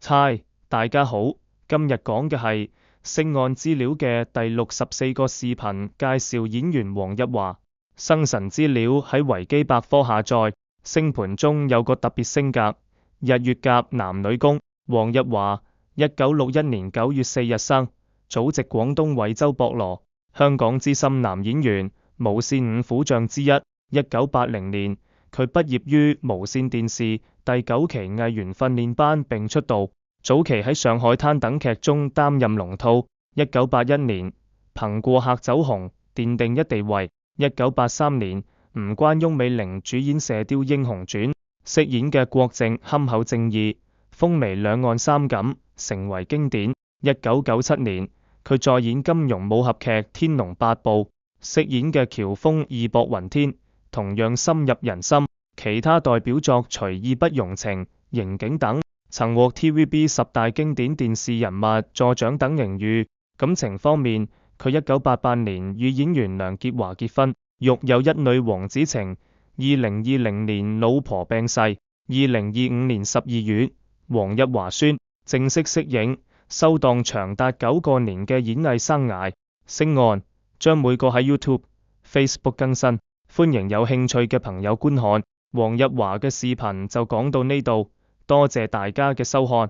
嗨，大家好，今日講嘅係性愛資料嘅第64個視頻，介紹演員黃日華。生辰資料喺維基百科下載。星盤中有個特別星格，日月甲男女宮。黃日華，1961年9月4日生，祖籍廣東惠州博羅，香港資深男演員，無線五虎將之一。1980年，佢畢業於無線電視第9期藝員訓練班並出道，早期喺上海灘等劇中擔任龍套。1981年，憑過客走紅，奠定一地位。1983年，吳關翁美玲主演《射雕英雄傳》，飾演嘅郭靖憨厚正義，風靡兩岸三錦，成為經典。1997年，佢再演金庸武俠劇《天龍八部》，飾演嘅喬峰義薄雲天，同樣深入人心。其他代表作《隨意不容情》、刑警等，曾獲 TVB 10大經典電視人物座獎等榮譽。感情方面，佢1988年與演員梁潔華結婚，育有一女黃子晴。2020年老婆病逝。2025年12月，黃日華宣正式息影，收檔長達9個年嘅演藝生涯。星案將每個喺 YouTube、Facebook 更新，歡迎有興趣嘅朋友觀看。黃日華嘅視頻就講到呢度，多謝大家嘅收看。